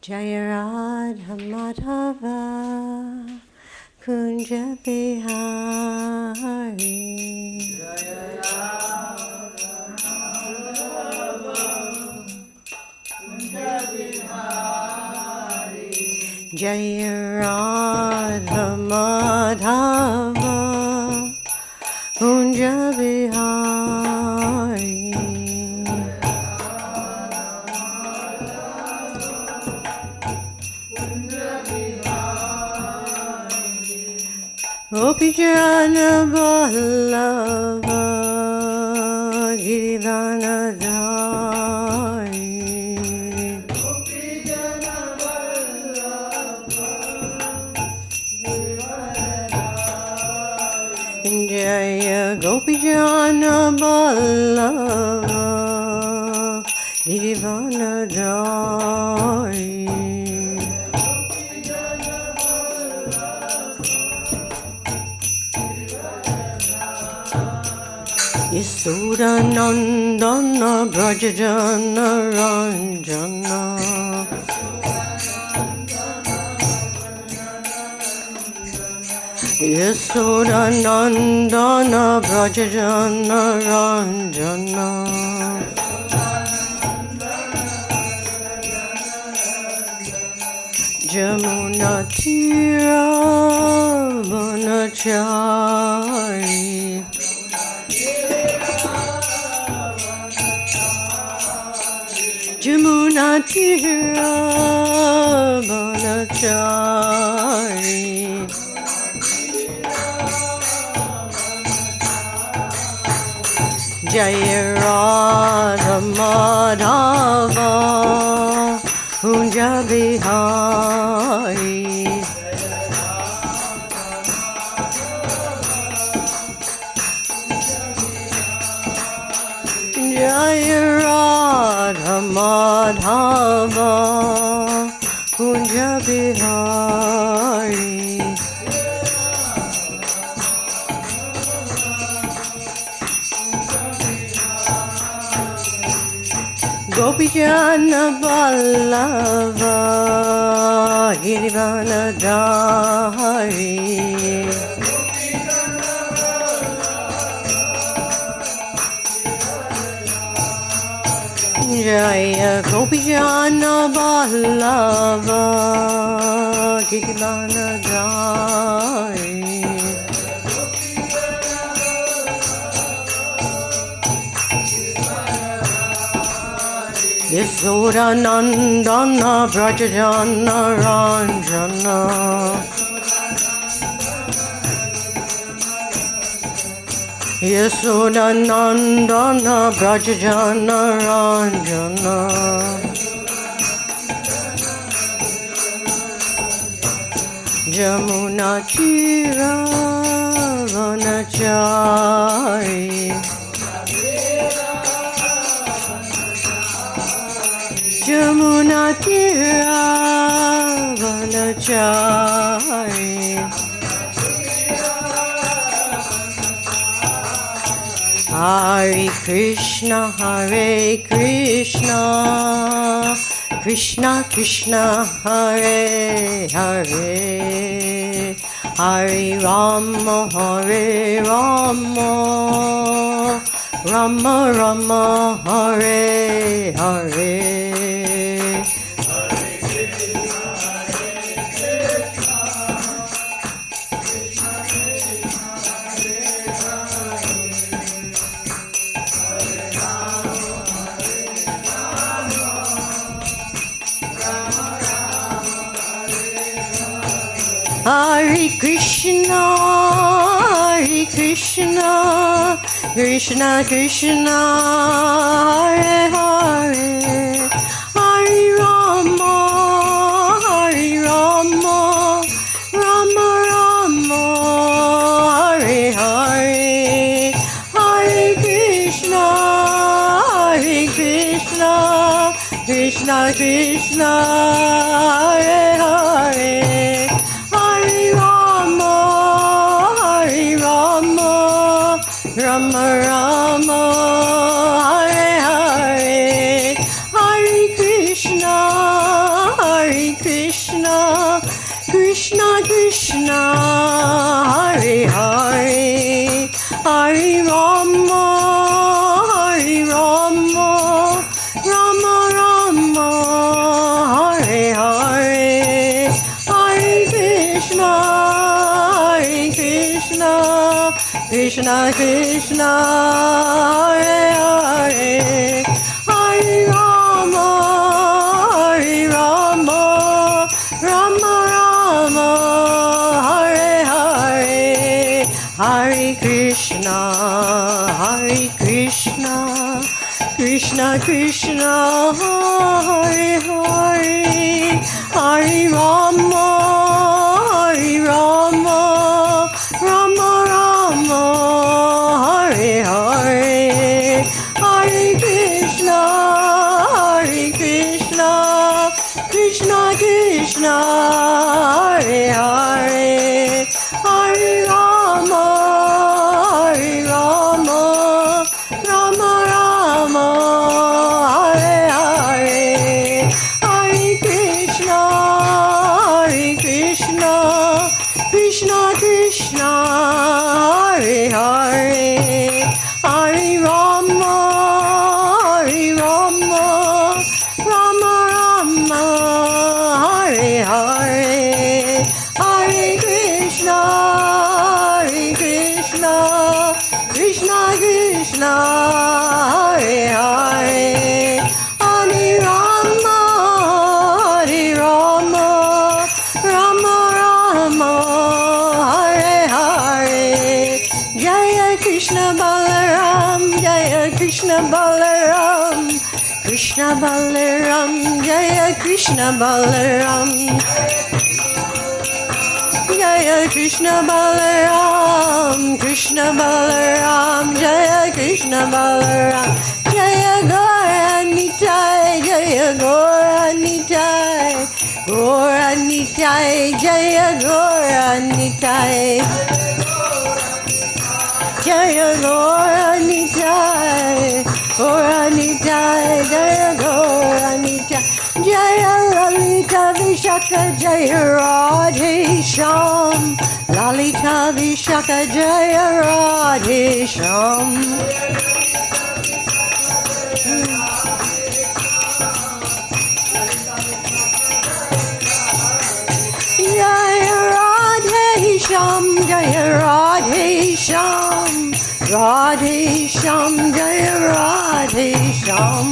Jaya Radha Madhava Kunja Bihari Jaya Radha Madhava Kunja Bihari Gopijana Vallabha Giridhanadhari Jaya Gopijana Vallabha Giridhanadhari Yasudanandana Brajajana Ranjana Yasudanandana Brajajana Ranjana Jamuna Tira Vanachari Jamuna Tira Vanachari Jaya Radha Madhava Kunja Bihari Jaya Radha Madhava Kunja Bihari Gopijana Vallabha Giridhanadhari Jaya Gopijana Vallabha Giridhanadhari Yasudanandana Brajajana Ranjana Yasudanandana Brajajana Ranjana Jamuna Tira Vanachari Jamuna Tira Vanachari Hare Krishna Hare Krishna Krishna Krishna Hare Hare Hare Rama Hare Rama Rama Rama Hare Hare Hare Krishna, Hare Krishna, Krishna Krishna, Hare Hare, Hare Rama, Hare Rama, Rama Rama, Hare Hare, Hare Krishna, Hare Krishna, Krishna Krishna, Hare Hare. Rama Rama, Hare Hare, Hare Krishna, Hare Krishna Krishna, Hare Hare, Hare Rama, Hare Rama, Rama Rama, Hare Hare, Hare Krishna, Hare Krishna, Krishna Krishna, Hare Hare, Hare Rama, Hare Rama, Rama Rama, Hare Hare, Hare Krishna, Hare Krishna, Krishna Krishna, Hare Hare, Hare Rama, Hare Rama, Rama Rama, Hare Hare, Hare Krishna, Hare Krishna, Krishna Krishna, Hare Hare, Hare Rama, Hare Rama, Rama Rama, Hare Hare, Hare Krishna, Hare Krishna, Krishna Krishna, Hare Hare, Hare Rama, Hare Rama, Rama Rama, Hare Hare, Hare Krishna, Hare Krishna, Krishna Krishna, Hare Hare, Hare Rama, Hare Rama, Rama Rama, Hare Hare, Jaya Krishna Balaram, Jaya Krishna Balaram, Krishna Balaram, Jaya Krishna Balaram, Jaya Krishna Balaram, Krishna Balaram, Jaya Krishna Balaram, Jaya Gauranitai, Jaya Gauranitai, Gauranitai, Jaya Gauranitai, Jaya Gauranitai, Gauranitai, Jaya Gauranitai, Jaya Lalita Vishaka, Jaya Radhe Shyam, Lalita Vishaka, Jaya Radhe Shyam, Jaya Radhe Shyam, Jaya Radhe Shyam, Radhe Shyam, Jaya Radhe Shyam.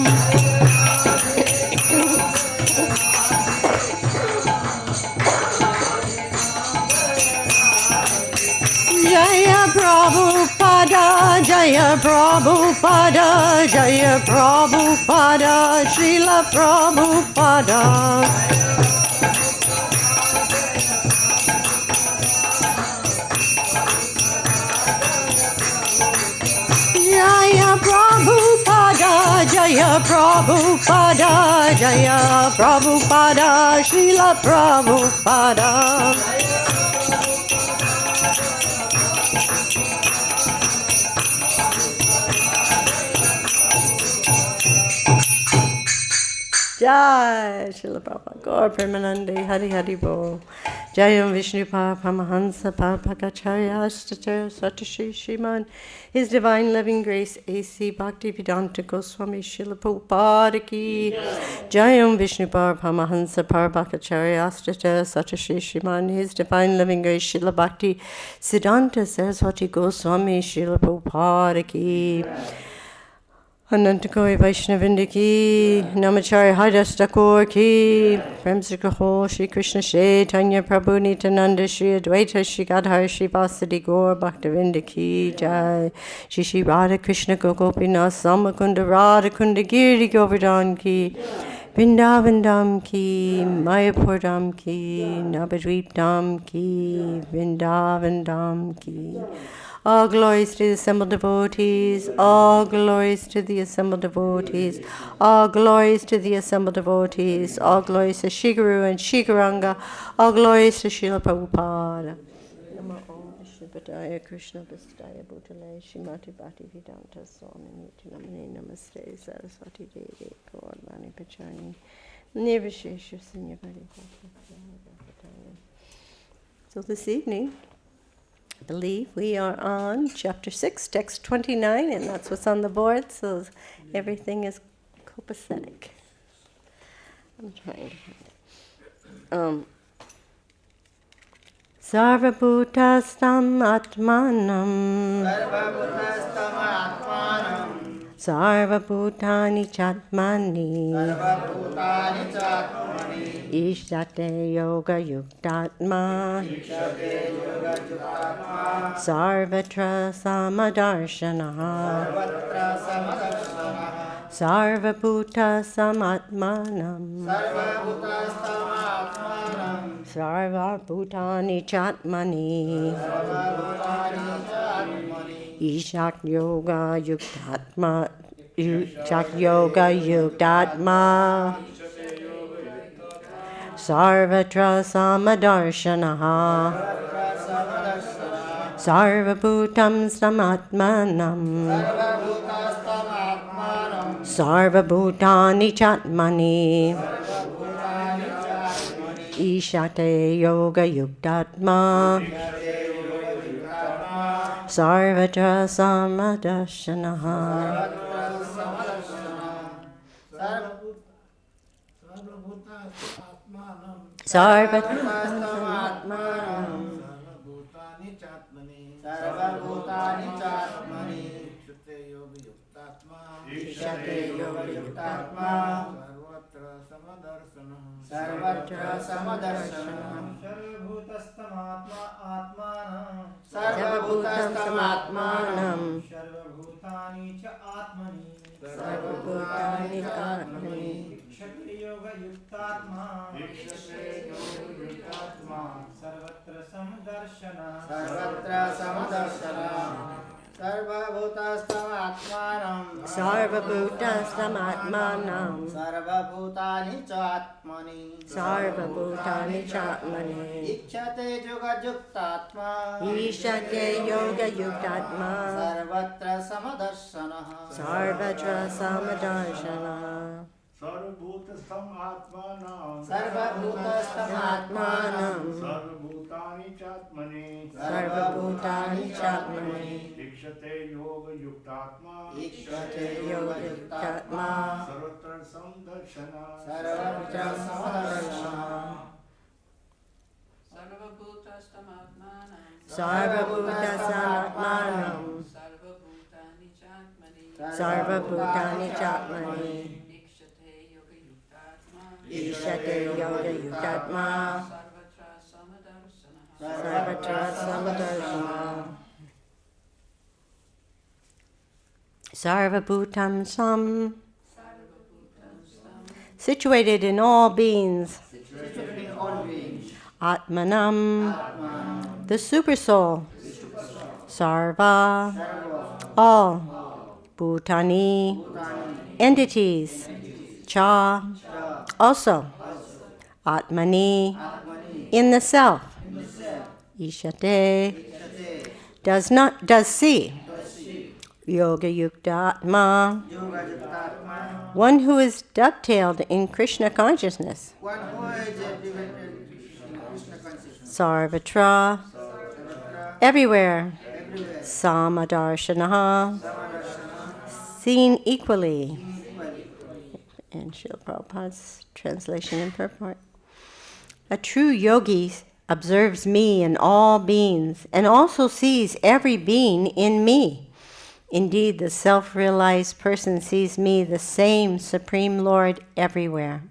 Jaya Prabhupada, Jaya Prabhupada, Jaya Prabhupada, Srila Prabhupada. Jaya Prabhupada, Jaya Prabhupada, Jaya Prabhupada, Srila Prabhupada. Jai Srila Prabhupada, Gaur Premanande, Hari Hari Bol. Jayam Vishnu Paramahansa Parapakacharya Ashtatara Satashi Shriman, His Divine Loving Grace A.C. Bhaktivedanta Goswami Srila Prabhupada Ki. Jayam Vishnu Paramahansa Parapakacharya Ashtatara Satashi Shriman, His Divine Loving Grace Srila Bhakti Siddhanta Saraswati Goswami Srila Prabhupada Ki. Anantakoi Vaishnavinda ki, Namacharya Haridas Thakur ki, Prem Sri Kaho, Shri Krishna Chaitanya Prabhu Nityananda, Shri Advaita, Shri Gadhar, Shri Vasadi Gaur, Bhaktivinda ki jai, Shri Shri Radha Krishna Gopinath, Samakunda Radha Kunda Giri Govardhan ki, Vrindavan Dham ki, Mayapur Dham ki, Navadvip Dham ki, Vrindavan Dham ki. All glories to the assembled devotees, all glories to the assembled devotees, all glories to the assembled devotees, all glories to Shiguru and Shigaranga, all glories to Srila Prabhupada. Namo Om Vishnupadaya Krishna Vistaya Bhutale Shrimati Bhakti Vedanta Swami Nityanamani Namaste Saraswati Devi Gaurmani Pachani Nirvishesha Sinyavadi. So this evening, I believe we are on chapter 6, text 29, and that's what's on the board, so everything is copacetic. I'm trying to find it. Sarva-bhūta-stham ātmānam. sarva-bhūta-stham ātmānam. Sarva-bhūtāni cātmani. sarva-bhūtāni cātmani. īkṣate yoga-yuktātmā. īkṣate yoga-yuktātmā. sarvatra sama-darśanaḥ. sarvatra sama-darśanaḥ. sarva-bhūta-stham ātmānam. sarva-bhūta-stham ātmānam. sarva-bhūtāni cātmani. sarva-bhūtāni cātmani. īkṣate yoga-yuktātmā. īkṣate yoga-yuktātmā. sarvatra sama-darśanaḥ. sarva-bhūtāstham ātmānam. sarva-bhūtāni cātmani. īkṣate yoga-yuktātmā. sarvatra sama-darśanaḥ. sarva-bhūtānāṁ. sarva-bhūtāni cātmani. īkṣate yoga-yuktātmā. sarvatra sama-darśanaḥ. sarva-bhūtāstham ātmānam. sarva-bhūtāni ca ātmani. sarva-bhūtāni ātmani. īkṣate yoga-yuktātmā. sarvatra sama-darśanaḥ. sarvatra sama-darśanaḥ. sarva-bhūta-stham ātmānam. sarva-bhūta-stham ātmānam. sarva-bhūtāni cātmani. sarva-bhūtāni cātmani. īkṣate yoga-yuktātmā. īkṣate yoga-yuktātmā. sarvatra sama-darśanaḥ. sarvatra sama-darśanaḥ. sarva-bhūta-stham ātmānaṁ. sarva-bhūta-stham ātmānam. sarva-bhūtāni cātmani. sarva-bhūtāni cātmani. īkṣate yoga-yuktātmā. īkṣate yoga-yuktātmā. sarvatra samdarṣana. sarvatra sama-darśanaḥ. sarva-bhūta-stham ātmānam. sarva-bhūta-stham ātmānam. sarva-bhūtāni cātmani. sarva-bhūtāni cātmani. īkṣate yoga-yuktātmā. īkṣate yoga-yuktātmā. sarvatra sama-darśanaḥ. sarvatra sama-darśanaḥ. Sarva-bhūtam sam. Situated in all beings. situated in all beings. ātmānam. The Supersoul. Sarva. All. Bhūtāni. Entities. Cha. Also. ātmani. In the self. Īśvaraḥ. Does see. Yoga-yukta-ātmā. yoga-yuktātmā. One who is dovetailed in Kṛṣṇa consciousness. One who is dovetailed in Kṛṣṇa consciousness. Sarvatra. sarvatra Everywhere. everywhere. Sama-darśanaḥ. sama-darśanaḥ. Seen equally. equally. And Srila Prabhupada's translation and purport. A true yogi observes me in all beings and also sees every being in me. Indeed, the self-realized person sees me, the same Supreme Lord, everywhere.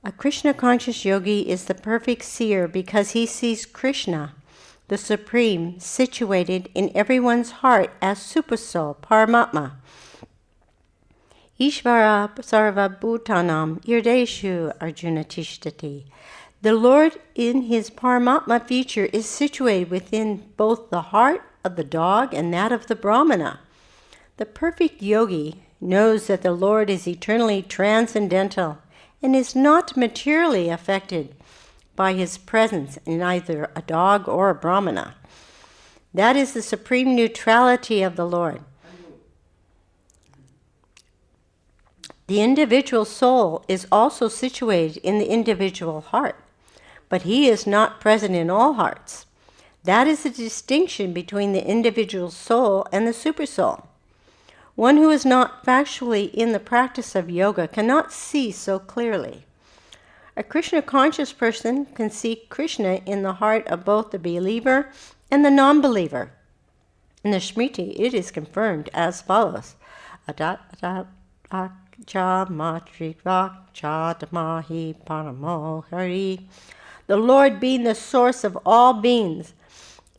A Kṛṣṇa conscious yogi is the perfect seer because he sees Kṛṣṇa, the Supreme, situated in everyone's heart as Supersoul, Paramātmā. Īśvaraḥ sarva-bhūtānāṁ hṛd-deśe rjuna tiṣṭhati. The Lord in his Paramātmā feature is situated within both the heart of the dog and that of the brāhmaṇa. The perfect yogi knows that the Lord is eternally transcendental and is not materially affected by his presence in either a dog or a brāhmaṇa. That is the supreme neutrality of the Lord. The individual soul is also situated in the individual heart. but he is not present in all hearts. That is the distinction between the individual soul and the supersoul. One who is not factually in the practice of yoga cannot see so clearly. A Krishna-conscious person can see Kṛṣṇa in the heart of both the believer and the non-believer. In the Smriti, it is confirmed as follows. The Lord, being the source of all beings,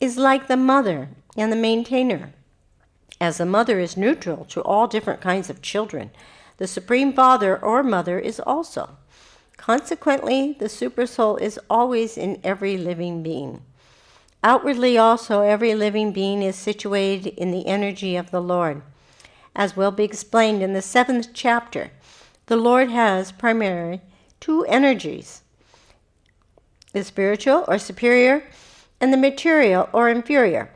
is like the mother and the maintainer. As the mother is neutral to all different kinds of children, the Supreme Father or Mother is also. Consequently, the Supersoul is always in every living being. Outwardly also, every living being is situated in the energy of the Lord. As will be explained in the 7th chapter, the Lord has primarily two energies, the spiritual or superior, and the material or inferior.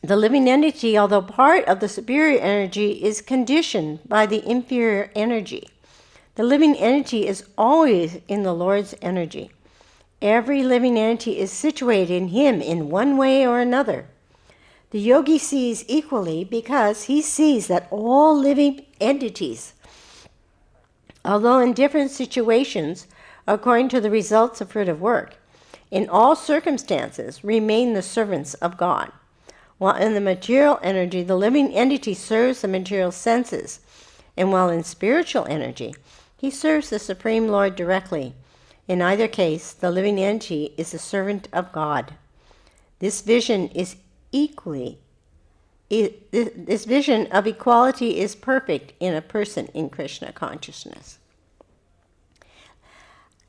The living entity, although part of the superior energy, is conditioned by the inferior energy. The living entity is always in the Lord's energy. Every living entity is situated in him in one way or another. The yogi sees equally because he sees that all living entities, although in different situations, according to the results of fruitive work, in all circumstances remain the servants of God. While in the material energy, the living entity serves the material senses, and while in spiritual energy, he serves the Supreme Lord directly. In either case, the living entity is the servant of God. This vision of equality is perfect in a person in Krishna consciousness.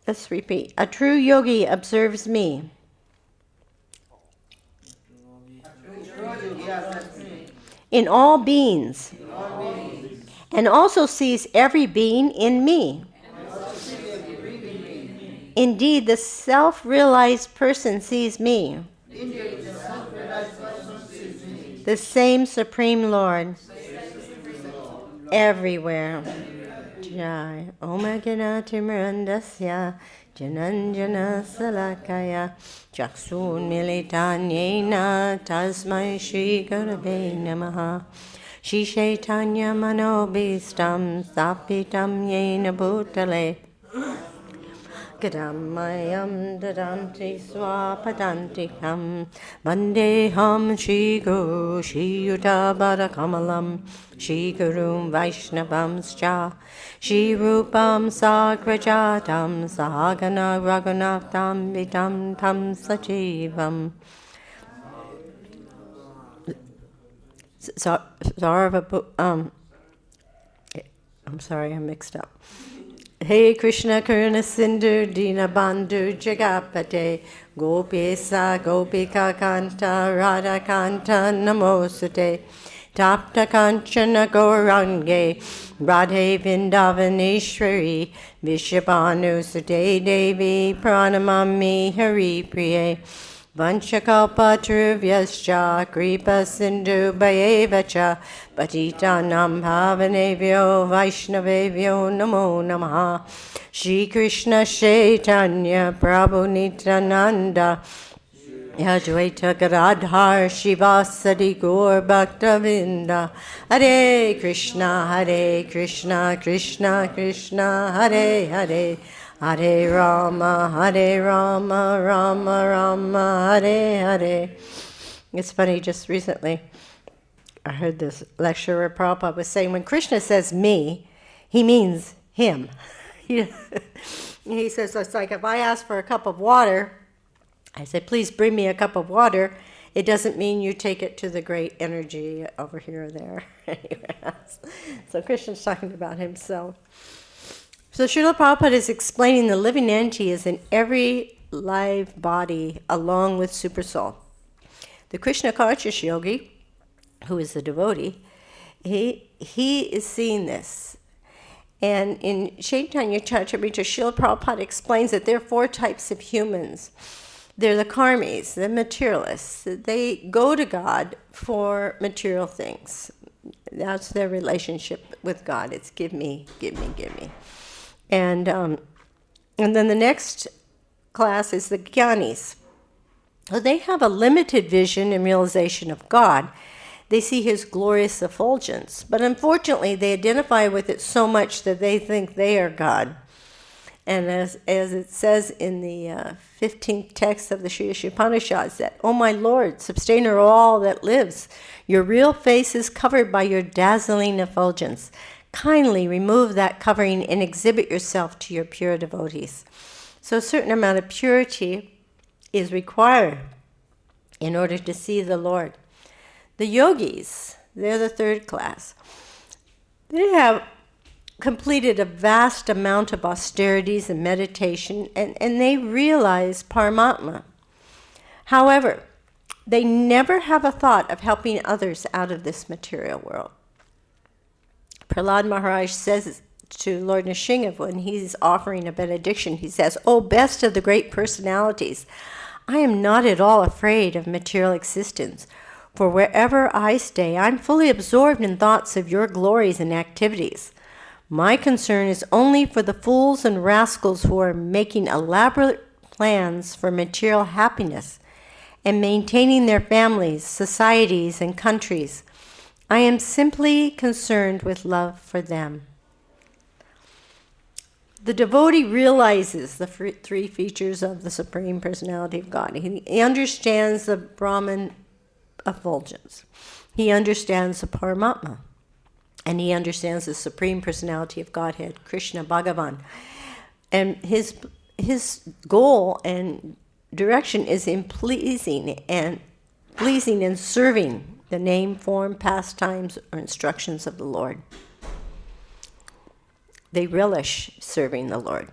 Let's repeat. A true yogi observes me. In all beings. And also sees every being in me. Indeed, the self-realized person sees me. The same Supreme Lord. Everywhere. Jai. Om Agnati Mirandasya Jananjana Salakaya Chaksun Militanyena Tasmai Shri Gurave Namaha Shri Chaitanya Manobhistam Stapitam Yena Bhutale Gadamayam Dadanti Swapadantikam Vandeham Shri Guru Shri Yutabara Kamalam Shri Gurum Vaishnavamscha Shri Rupam Sagrajatam Sahagana Raghunattam Vitam Tam Sajivam I'm sorry, I'm mixed up. Hey Krishna Karuna Sindhu Dina Bandhu Jagapate Gopisa Gopika Kanta Radha Kanta Namosate Tapta Kanchana Gaurange Radhe Vindavaneshwari Vishabhanu Sute Devi Pranamami Hari Priye Vanchakalpatarubhyascha Kripa Sindhu Bhayevacha Patitanam Bhavanevyo Vaishnavevyo Namo Namaha Shri Krishna Chaitanya Prabhu Nityananda Advaita Gadadhar Shivasadi Gaur Bhaktavinda Hare Krishna Krishna Krishna Hare Hare Hare Rama, Rama Rama, Hare Hare. It's funny, just recently I heard this lecture where Prabhupada was saying when Krishna says me, he means him. He says, it's like if I ask for a cup of water, I say, please bring me a cup of water. It doesn't mean you take it to the great energy over here or there. So Krishna's talking about himself. So Srila Prabhupada is explaining the living entity is in every live body along with Supersoul. The Krishna conscious yogi, who is the devotee, he is seeing this. And in Chaitanya Charitamrita, Srila Prabhupada explains that there are 4 types of humans. They're the karmis, the materialists. They go to God for material things. That's their relationship with God. It's give me, give me, give me. And then the next class is the jnanis. So they have a limited vision and realization of God. They see his glorious effulgence, but unfortunately they identify with it so much that they think they are God. And as it says in the 15th text of the Sri Upanishads, that, "O my Lord, sustainer of all that lives, your real face is covered by your dazzling effulgence. Kindly remove that covering and exhibit yourself to your pure devotees." So a certain amount of purity is required in order to see the Lord. The yogis, they're the third class. They have completed a vast amount of austerities and meditation, and they realize Paramātmā. However, they never have a thought of helping others out of this material world. Prahlad Maharaj says to Lord Nrsimha when he's offering a benediction, he says, "O best of the great personalities, I am not at all afraid of material existence, for wherever I stay, I'm fully absorbed in thoughts of your glories and activities. My concern is only for the fools and rascals who are making elaborate plans for material happiness and maintaining their families, societies, and countries. I am simply concerned with love for them." The devotee realizes the three features of the Supreme Personality of God. He understands the Brahman effulgence. He understands the Paramātmā. And he understands the Supreme Personality of Godhead, Kṛṣṇa Bhagavan. And his goal and direction is in pleasing and serving the name, form, pastimes, or instructions of the Lord. They relish serving the Lord.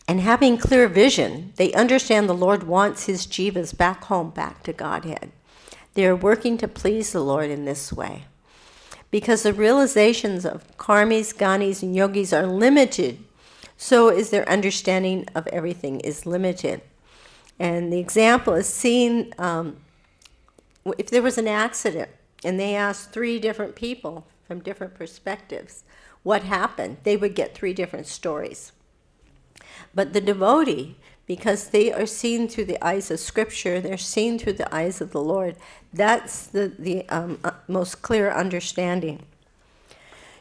And having clear vision, they understand the Lord wants his jivas back home, back to Godhead. They are working to please the Lord in this way. Because the realizations of karmis, gyanis, and yogis are limited, so is their understanding of everything is limited. And the example is seen, if there was an accident and they asked 3 different people from different perspectives what happened, they would get 3 different stories. But the devotee, because they are seen through the eyes of Scripture, they're seen through the eyes of the Lord, that's the most clear understanding.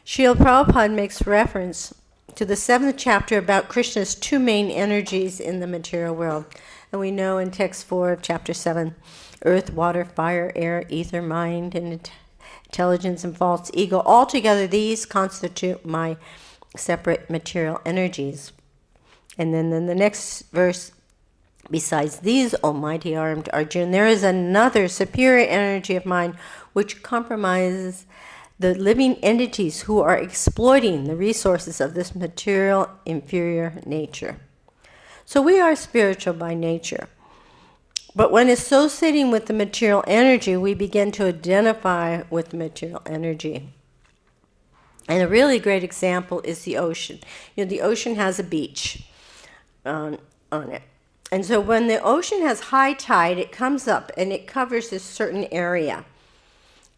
Srila Prabhupada makes reference to the 7th chapter about Krishna's 2 main energies in the material world. And we know in text 4 of chapter 7, earth, water, fire, air, ether, mind, and intelligence and false ego. Altogether, these constitute my separate material energies. And then in the next verse, besides these, almighty armed Arjuna, there is another superior energy of mine which compromises the living entities who are exploiting the resources of this material inferior nature. So we are spiritual by nature. But when associating with the material energy, we begin to identify with the material energy. And a really great example is the ocean. You know, the ocean has a beach on it. And so when the ocean has high tide, it comes up and it covers this certain area.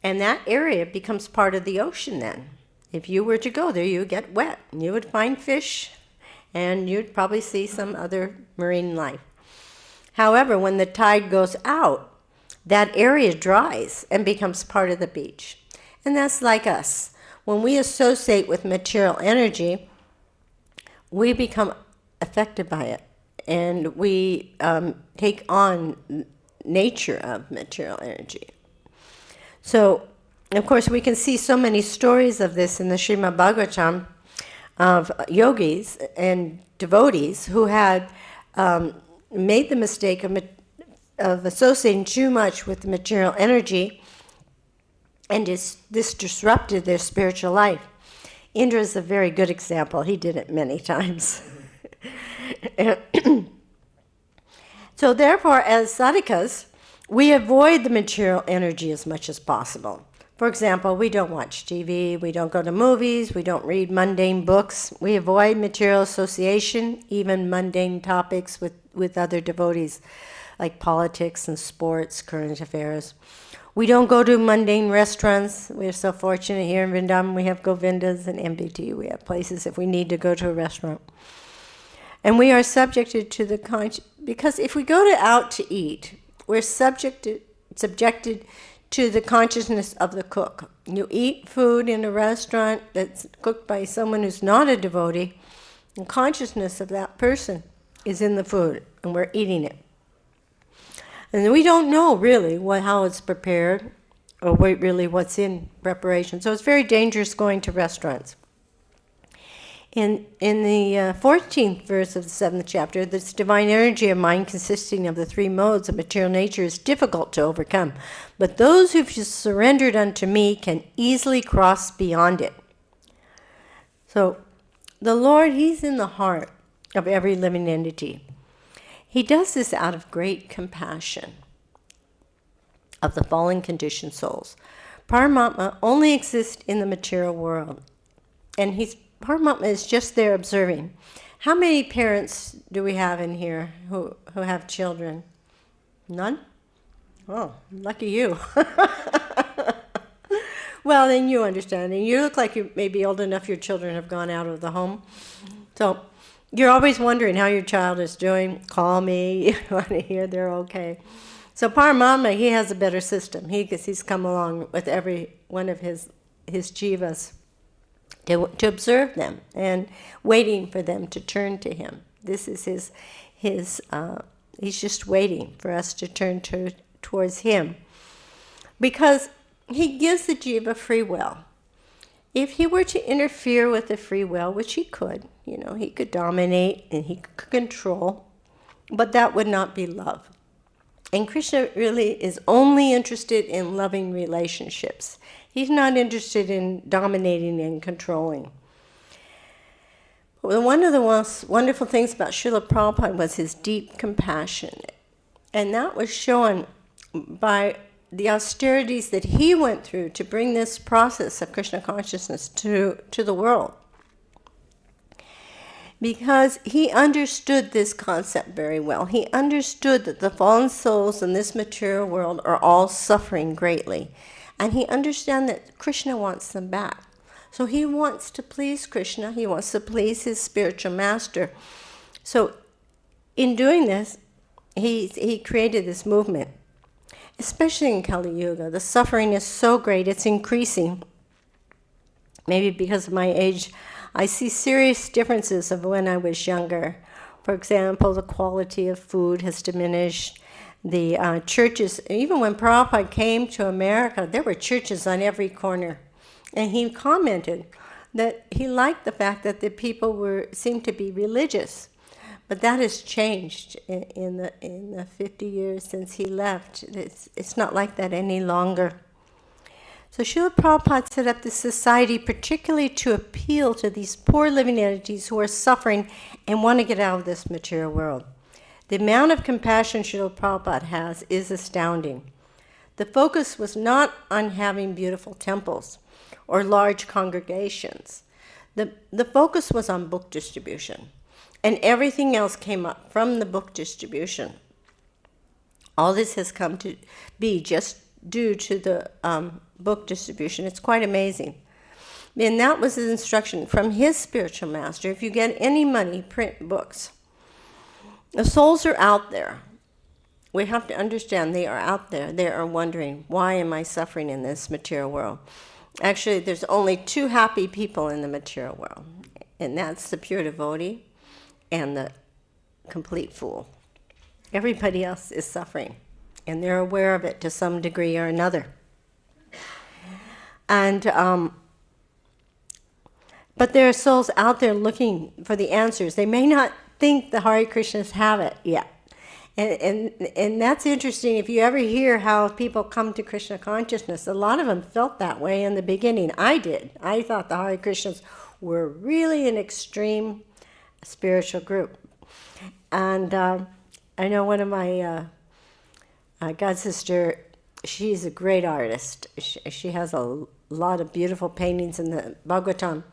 And that area becomes part of the ocean then. If you were to go there, you would get wet. And you would find fish, and you'd probably see some other marine life. However, when the tide goes out, that area dries and becomes part of the beach. And that's like us. When we associate with material energy, we become affected by it. And we take on nature of material energy. So, of course, we can see so many stories of this in the Srimad Bhagavatam of yogis and devotees who had made the mistake of associating too much with the material energy, and this disrupted their spiritual life. Indra is a very good example. He did it many times. So therefore, as sadhakas, we avoid the material energy as much as possible. For example, we don't watch TV, we don't go to movies, we don't read mundane books. We avoid material association, even mundane topics with other devotees, like politics and sports, current affairs. We don't go to mundane restaurants. We're so fortunate here in Vrindavan. We have Govindas and MBT. We have places if we need to go to a restaurant. And we are subjected to the because if we go out to eat, we're subjected to the consciousness of the cook. You eat food in a restaurant that's cooked by someone who's not a devotee, and consciousness of that person is in the food, and we're eating it. And we don't know really how it's prepared, or really what's in preparation. So it's very dangerous going to restaurants. In the 14th verse of the 7th chapter, this divine energy of mind consisting of the three modes of material nature is difficult to overcome. But those who've surrendered unto me can easily cross beyond it. So the Lord, He's in the heart of every living entity. He does this out of great compassion of the fallen conditioned souls. Paramātmā only exists in the material world, and Paramātmā is just there observing. How many parents do we have in here who have children? None? Oh, lucky you. Well, then you understand. And you look like you may be old enough your children have gone out of the home. So you're always wondering how your child is doing. Call me. You want to hear they're okay. So Paramātmā, he has a better system. He's come along with every one of his jivas to observe them and waiting for them to turn to him. This is he's just waiting for us to turn towards him, because he gives the jiva free will. If he were to interfere with the free will, which he could, he could dominate and he could control, but that would not be love. And Kṛṣṇa really is only interested in loving relationships. He's not interested in dominating and controlling. Well, one of the most wonderful things about Srila Prabhupada was his deep compassion. And that was shown by the austerities that he went through to bring this process of Kṛṣṇa consciousness to the world. Because he understood this concept very well. He understood that the fallen souls in this material world are all suffering greatly. And he understands that Kṛṣṇa wants them back. So he wants to please Kṛṣṇa. He wants to please his spiritual master. So in doing this, he created this movement. Especially in Kali Yuga, the suffering is so great, it's increasing. Maybe because of my age, I see serious differences of when I was younger. For example, the quality of food has diminished. The churches, even when Prabhupada came to America, there were churches on every corner. And he commented that he liked the fact that the people seemed to be religious. But that has changed in the 50 years since he left. It's not like that any longer. So Srila Prabhupada set up this society particularly to appeal to these poor living entities who are suffering and want to get out of this material world. The amount of compassion Srila Prabhupada has is astounding. The focus was not on having beautiful temples or large congregations. The focus was on book distribution. And everything else came up from the book distribution. All this has come to be just due to the book distribution. It's quite amazing. And that was his instruction from his spiritual master. If you get any money, print books. The souls are out there. We have to understand they are out there. They are wondering, why am I suffering in this material world? Actually, there's only two happy people in the material world. And that's the pure devotee and the complete fool. Everybody else is suffering, and they're aware of it to some degree or another. And but there are souls out there looking for the answers. They may not think the Hare Krishnas have it yet. And that's interesting. If you ever hear how people come to Kṛṣṇa consciousness, a lot of them felt that way in the beginning. I did. I thought the Hare Krishnas were really an extreme spiritual group. And I know one of my god sister, she's a great artist. She has a lot of beautiful paintings in the Bhagavatam.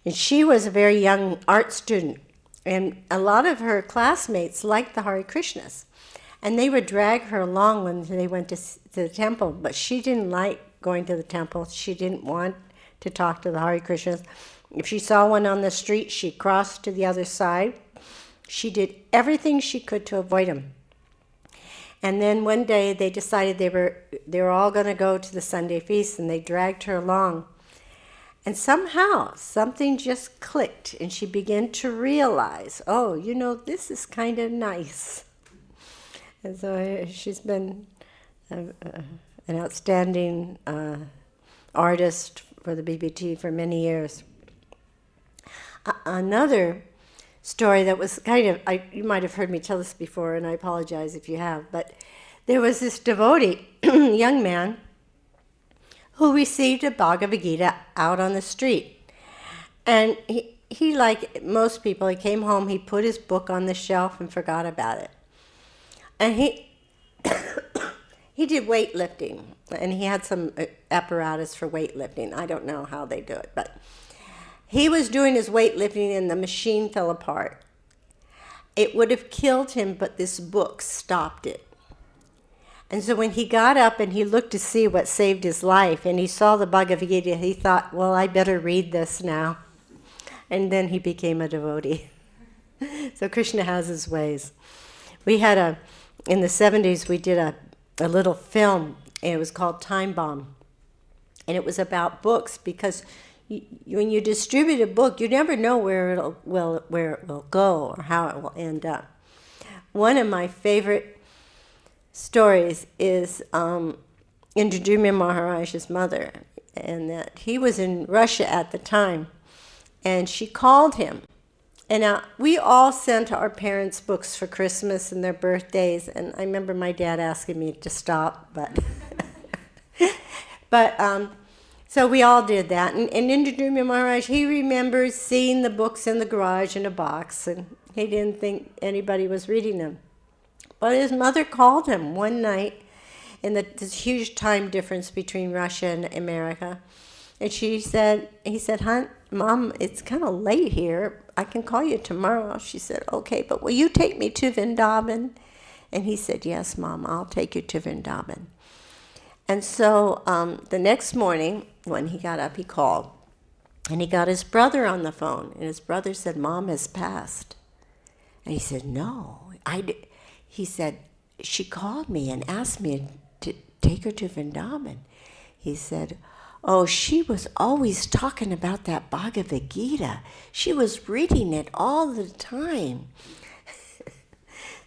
And she was a very young art student. And a lot of her classmates liked the Hare Krishnas. And they would drag her along when they went to the temple. But she didn't like going to the temple. She didn't want to talk to the Hare Krishnas. If she saw one on the street, she crossed to the other side. She did everything she could to avoid him. And then one day they decided they were all going to go to the Sunday feast, and they dragged her along. And somehow something just clicked, and she began to realize, oh, this is kind of nice. And so she's been an outstanding artist for the BBT for many years. Another story that was kind of, you might have heard me tell this before, and I apologize if you have, but there was this devotee, young man, who received a Bhagavad Gita out on the street. And he, like most people, he came home, he put his book on the shelf and forgot about it. And he did weightlifting, and he had some apparatus for weightlifting. I don't know how they do it, but he was doing his weightlifting and the machine fell apart. It would have killed him, but this book stopped it. And so when he got up and he looked to see what saved his life, and he saw the Bhagavad Gita, he thought, well, I better read this now. And then he became a devotee. So Kṛṣṇa has his ways. We had in the 70s, we did a little film, and it was called Time Bomb. And it was about books, because when you distribute a book, you never know where it will go or how it will end up. One of my favorite stories is Indradumna Maharaj's mother, and that he was in Russia at the time, and she called him. And we all sent our parents books for Christmas and their birthdays, and I remember my dad asking me to stop, but so we all did that. And Indradumna Maharaj, he remembers seeing the books in the garage in a box, and he didn't think anybody was reading them. But his mother called him one night, in this huge time difference between Russia and America. And he said, Mom, it's kind of late here. I can call you tomorrow. She said, okay, but will you take me to Vrindavan? And he said, yes, Mom, I'll take you to Vrindavan. And so the next morning, when he got up, he called. And he got his brother on the phone. And his brother said, Mom has passed. And he said, no. He said, she called me and asked me to take her to Vrindavan. He said, oh, she was always talking about that Bhagavad Gita. She was reading it all the time.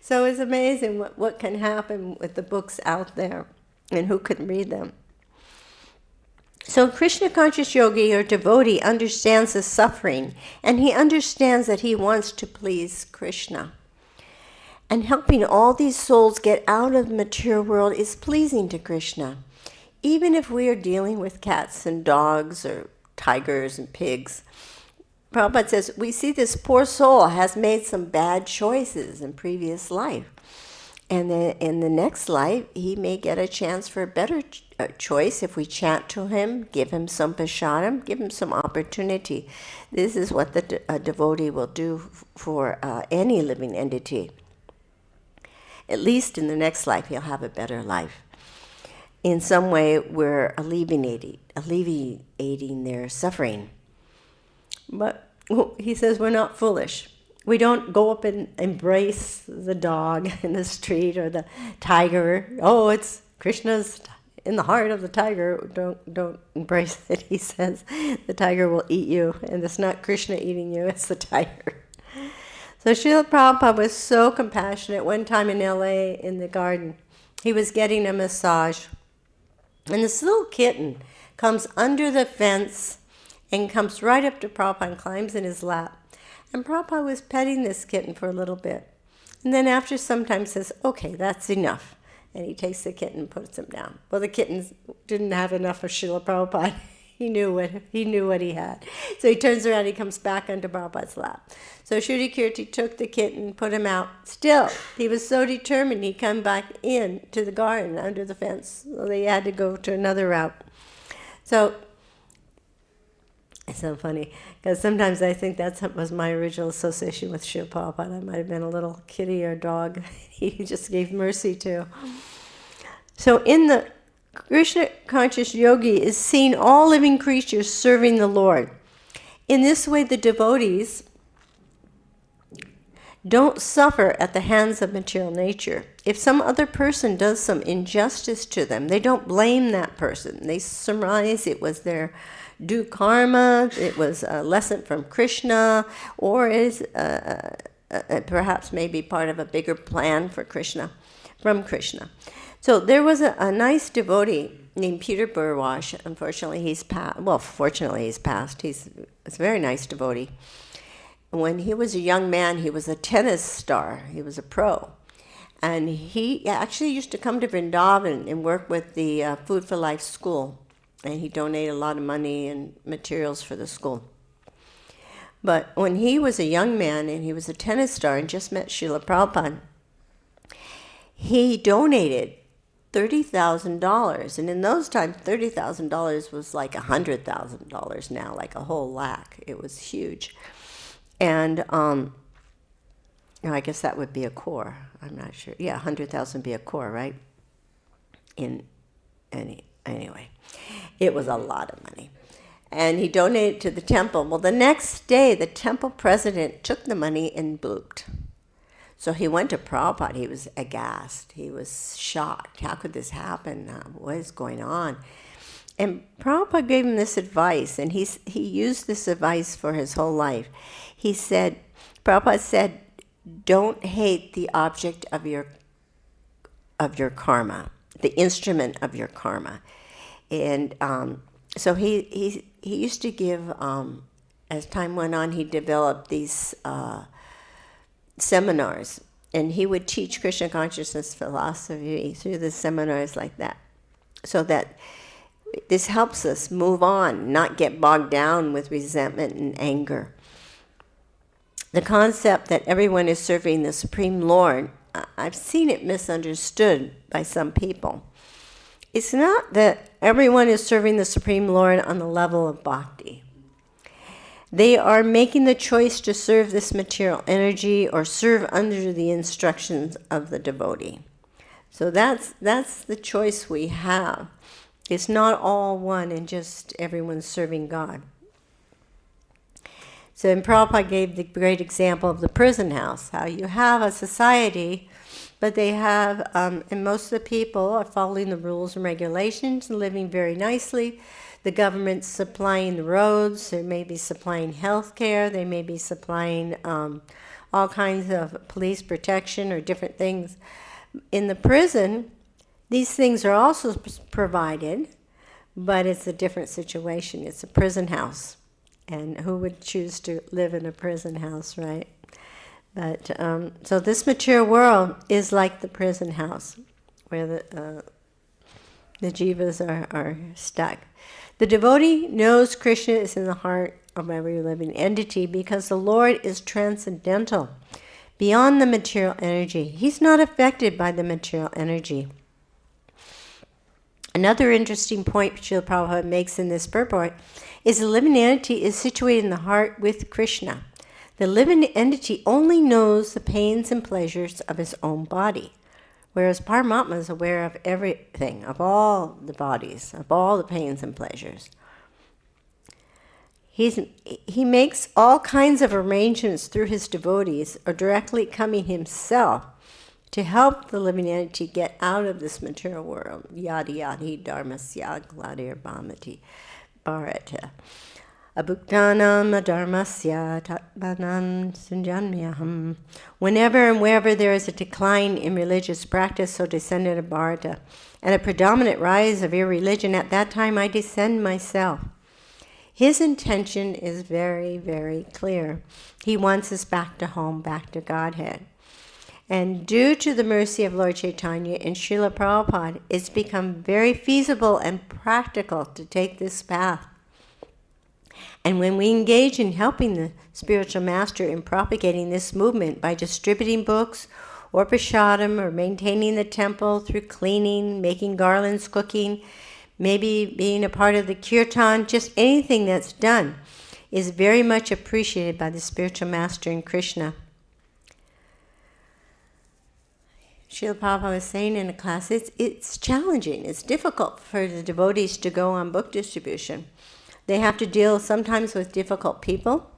So it's amazing what can happen with the books out there and who can read them. So Krishna conscious yogi or devotee understands the suffering, and he understands that he wants to please Krishna. And helping all these souls get out of the material world is pleasing to Krishna. Even if we are dealing with cats and dogs or tigers and pigs, Prabhupada says, we see this poor soul has made some bad choices in previous life. And then in the next life, he may get a chance for a better choice if we chant to him, give him some prasadam, give him some opportunity. This is what the devotee will do for any living entity. At least in the next life, he'll have a better life. In some way, we're alleviating their suffering. But he says we're not foolish. We don't go up and embrace the dog in the street or the tiger. Oh, it's Krishna's in the heart of the tiger. Don't embrace it, he says. The tiger will eat you, and it's not Krishna eating you, it's the tiger. So Srila Prabhupada was so compassionate. One time in LA, in the garden, he was getting a massage. And this little kitten comes under the fence and comes right up to Prabhupada and climbs in his lap. And Prabhupada was petting this kitten for a little bit. And then after some time says, okay, that's enough. And he takes the kitten and puts him down. Well, the kitten didn't have enough of Srila Prabhupada. He knew what he had. So he turns around, he comes back onto Prabhupada's lap. So Shruti Kirti took the kitten, put him out. Still, he was so determined he'd come back in to the garden under the fence. So they had to go to another route. So it's so funny, because sometimes I think that was my original association with Srila Prabhupada. I might have been a little kitty or dog he just gave mercy to. So in the Krishna conscious yogi is seeing all living creatures serving the Lord. In this way, the devotees don't suffer at the hands of material nature. If some other person does some injustice to them, they don't blame that person. They surmise it was their due karma, it was a lesson from Kṛṣṇa, or is perhaps maybe part of a bigger plan for Kṛṣṇa, from Kṛṣṇa. So there was a nice devotee named Peter Burwash. Unfortunately, he's passed. Well, fortunately, he's passed. He's a very nice devotee. When he was a young man, he was a tennis star. He was a pro. And he actually used to come to Vrindavan and work with the Food for Life school. And he donated a lot of money and materials for the school. But when he was a young man and he was a tennis star and just met Srila Prabhupada, he donated $30,000. And in those times, $30,000 was like $100,000 now, like a whole lakh. It was huge. And I guess that would be a core. I'm not sure. Yeah, 100,000 would be a core, right? Anyway, it was a lot of money. And he donated to the temple. Well, the next day, the temple president took the money and blooped. So he went to Prabhupada. He was aghast. He was shocked. How could this happen? What is going on? And Prabhupada gave him this advice, and he used this advice for his whole life. He said, Prabhupada said, don't hate the object of your karma, the instrument of your karma. And so he used to give, as time went on, he developed these seminars, and he would teach Krishna consciousness philosophy through the seminars like that, so that this helps us move on, not get bogged down with resentment and anger. The concept that everyone is serving the Supreme Lord, I've seen it misunderstood by some people. It's not that everyone is serving the Supreme Lord on the level of bhakti. They are making the choice to serve this material energy or serve under the instructions of the devotee. So that's the choice we have. It's not all one and just everyone serving God. So and Prabhupada gave the great example of the prison house, how you have a society, but they have, and most of the people are following the rules and regulations and living very nicely. The government's supplying the roads, they may be supplying health care, they may be supplying all kinds of police protection or different things. In the prison, these things are also provided, but it's a different situation. It's a prison house. And who would choose to live in a prison house, right? But so this material world is like the prison house, where the jivas are stuck. The devotee knows Kṛṣṇa is in the heart of every living entity because the Lord is transcendental, beyond the material energy. He's not affected by the material energy. Another interesting point Srila Prabhupada makes in this purport is the living entity is situated in the heart with Kṛṣṇa. The living entity only knows the pains and pleasures of his own body, whereas Paramātmā is aware of everything, of all the bodies, of all the pains and pleasures. He makes all kinds of arrangements through his devotees, or directly coming himself, to help the living entity get out of this material world. Yadi yadi dharmasya gladir bhamati bharata. Abhuktanam adharmasya tatmanam sunjanmyaham. Whenever and wherever there is a decline in religious practice, so descended of Bharata, and a predominant rise of irreligion, at that time I descend myself. His intention is very, very clear. He wants us back to home, back to Godhead. And due to the mercy of Lord Chaitanya and Srila Prabhupada, it's become very feasible and practical to take this path. And when we engage in helping the spiritual master in propagating this movement by distributing books or prasadam or maintaining the temple through cleaning, making garlands, cooking, maybe being a part of the kirtan, just anything that's done is very much appreciated by the spiritual master in Kṛṣṇa. Srila Prabhupada was saying in a class, it's challenging, it's difficult for the devotees to go on book distribution. They have to deal sometimes with difficult people,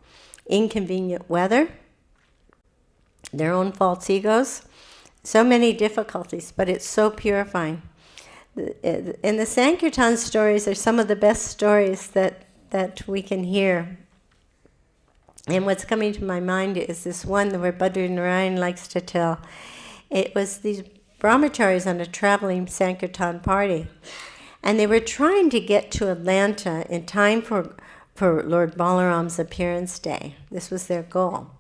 inconvenient weather, their own false egos. So many difficulties, but it's so purifying. And the Sankirtan stories are some of the best stories that we can hear. And what's coming to my mind is this one where Badrinarayan likes to tell. It was these brahmacharis on a traveling Sankirtan party. And they were trying to get to Atlanta in time for Lord Balaram's appearance day. This was their goal.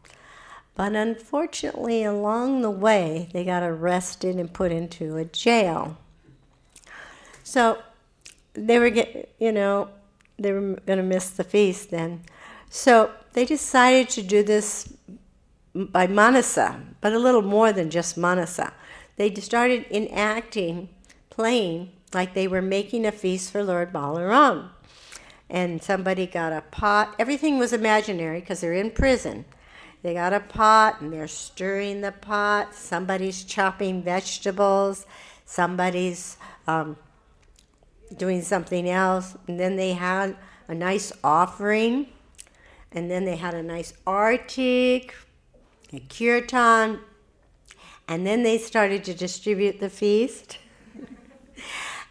But unfortunately, along the way, they got arrested and put into a jail. So they were they were going to miss the feast then. So they decided to do this by manasa, but a little more than just manasa. They started enacting, playing like they were making a feast for Lord Balaram. And somebody got a pot. Everything was imaginary because they're in prison. They got a pot and they're stirring the pot. Somebody's chopping vegetables. Somebody's doing something else. And then they had a nice offering. And then they had a nice artik, a kirtan. And then they started to distribute the feast.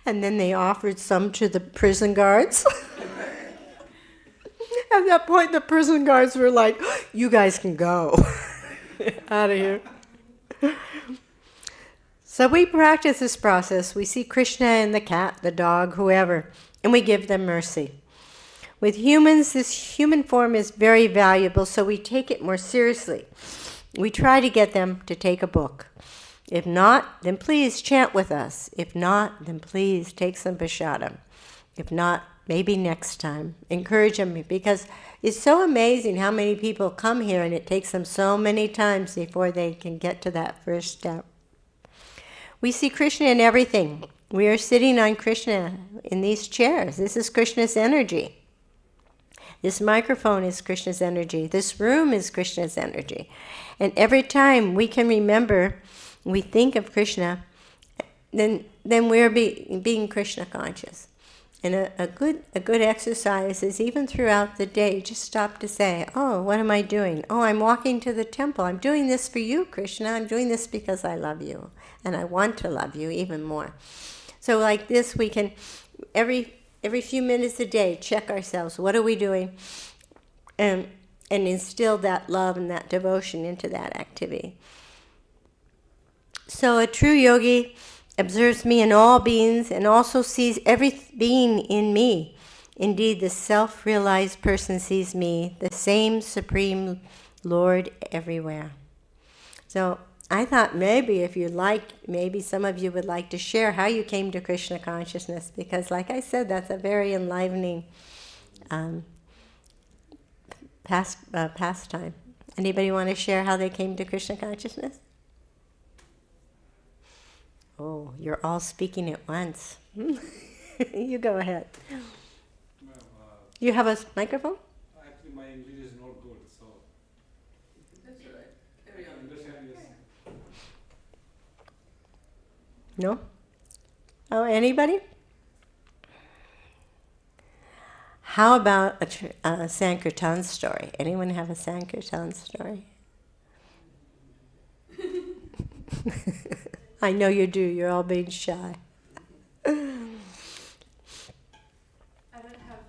And then they offered some to the prison guards. At that point, the prison guards were like, you guys can go. Out of here. So we practice this process. We see Kṛṣṇa and the cat, the dog, whoever, and we give them mercy. With humans, this human form is very valuable, so we take it more seriously. We try to get them to take a book. If not, then please chant with us. If not, then please take some prasadam. If not, maybe next time. Encourage them, because it's so amazing how many people come here and it takes them so many times before they can get to that first step. We see Kṛṣṇa in everything. We are sitting on Kṛṣṇa in these chairs. This is Kṛṣṇa's energy. This microphone is Kṛṣṇa's energy. This room is Kṛṣṇa's energy. And every time we can remember, we think of Kṛṣṇa, then we're being Kṛṣṇa conscious. And a good exercise is even throughout the day, just stop to say, oh, what am I doing? Oh, I'm walking to the temple. I'm doing this for you, Kṛṣṇa. I'm doing this because I love you. And I want to love you even more. So like this, we can, every few minutes a day, check ourselves. What are we doing? And instill that love and that devotion into that activity. So a true yogi observes me in all beings and also sees every being in me. Indeed, the self-realized person sees me, the same Supreme Lord everywhere. So I thought maybe if you'd like, maybe some of you would like to share how you came to Kṛṣṇa consciousness, because like I said, that's a very enlivening pastime. Anybody want to share how they came to Kṛṣṇa consciousness? Oh, you're all speaking at once. You go ahead. You have a microphone? Actually, my English is not good, so. That's all right. Carry on. Understand, yes. No? Oh, anybody? How about a Sankirtan story? Anyone have a Sankirtan story? I know you do. You're all being shy. I don't have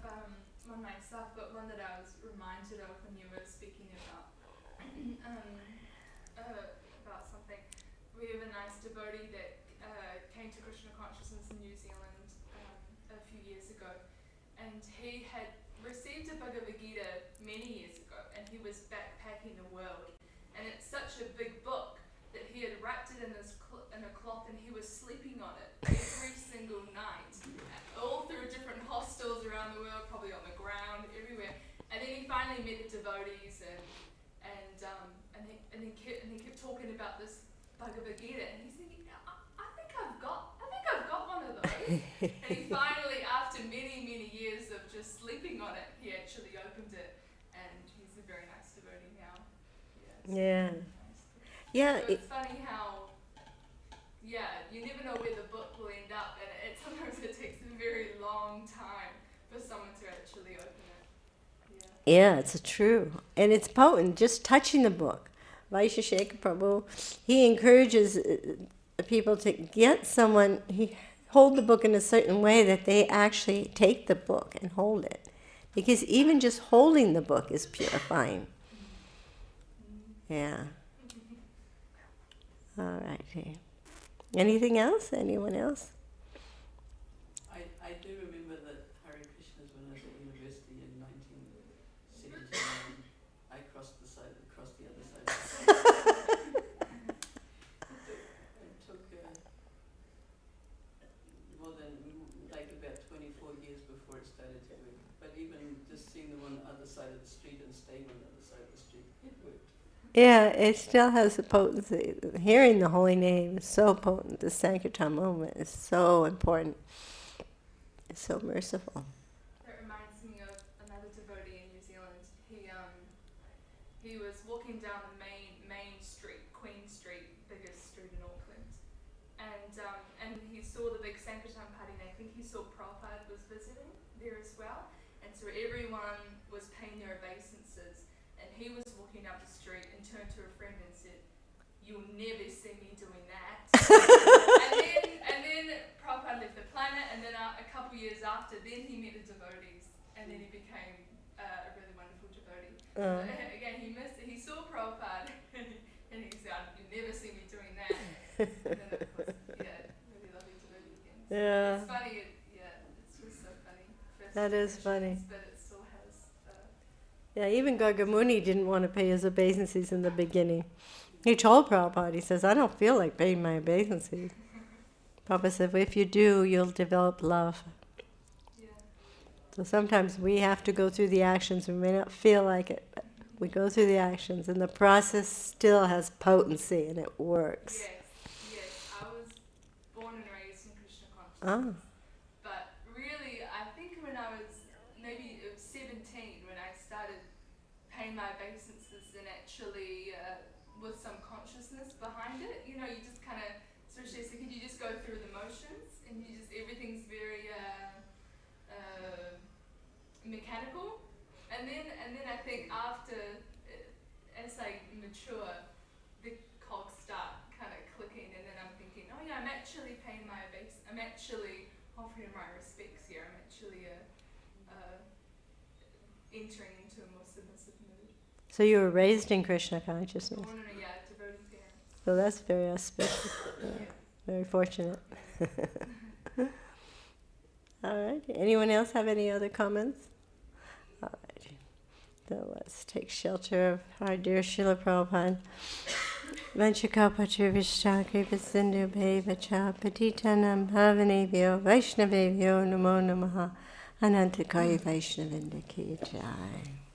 one myself, but one that I was reminded of when you were speaking about something. We have a nice devotee that came to Kṛṣṇa consciousness in New Zealand a few years ago, and he had received a Bhagavad Gita many years ago, and he was backpacking the world, and it's such a big book that he had wrapped it in a cloth, and he was sleeping on it every single night, all through different hostels around the world, probably on the ground, everywhere. And then he finally met the devotees, and he kept talking about this Bhagavad Gita, and he's thinking, I think I've got one of those. And he finally, after many years of just sleeping on it, he actually opened it, and he's a very nice devotee now. Yeah. Nice. Yeah. So it's funny how, you never know where the book will end up, and sometimes it takes a very long time for someone to actually open it. Yeah, it's true. And it's potent, just touching the book. Vaisheshika Prabhu, he encourages people to get someone, hold the book in a certain way that they actually take the book and hold it. Because even just holding the book is purifying. Yeah. All right. Anything else? Anyone else? I do remember that Hare Krishnas when I was at university in 1979. I crossed the other side. It took more than like about 24 years before it started to work. But even just seeing them on the other side of the street and staying on the other side of the street, it worked. Yeah, it still has a potency. Hearing the holy name is so potent. The Sankirtan movement is so important. It's so merciful. That reminds me of another devotee in New Zealand. He was walking down the main street, Queen Street, biggest street in Auckland, and he saw the big Sankirtan party, and I think he saw Prabhupada was visiting there as well, and so everyone was paying their obeisances, and he was walking up the street and turned to a friend and said, "You'll never see me doing that." and then Prabhupada left the planet, and then a couple years after, then he met the devotees, and then he became a really wonderful devotee. Again, he saw Prabhupada, and he said, "You'll never see me doing that." And then of course, really lovely devotee again. So Yeah. it's funny, it's just so funny. First That is funny. But it still has. Yeah, even Gargamuni didn't want to pay his obeisances in the beginning. He told Prabhupada, he says, "I don't feel like paying my obeisances." Prabhupada said, "Well, if you do, you'll develop love." Yeah. So sometimes we have to go through the actions. We may not feel like it, but we go through the actions, and the process still has potency, and it works. Yes. I was born and raised in Kṛṣṇa consciousness. But really, I think when I was, maybe it was 17, when I started paying my obeisances and actually with some consciousness behind it, you just kind of, especially so you just go through the motions, and everything's very mechanical. And then I think after, as I mature, the cogs start kind of clicking, and then I'm thinking, oh yeah, I'm actually paying my obeisance. I'm actually offering my respects here. I'm actually entering into a more submissive mood. So you were raised in Krishna consciousness. Born in a devotee parents. So that's very auspicious. Yeah. Very fortunate. All right. Anyone else have any other comments? All right. So let's take shelter of our dear Srila Prabhupada. Vanchakapati Vishta Kripa Sindhu Bheva Patitanam Bhavanebhyo Vaishnavebhyo Namo Namaha Anantakaya Vaishnavindaki Jai.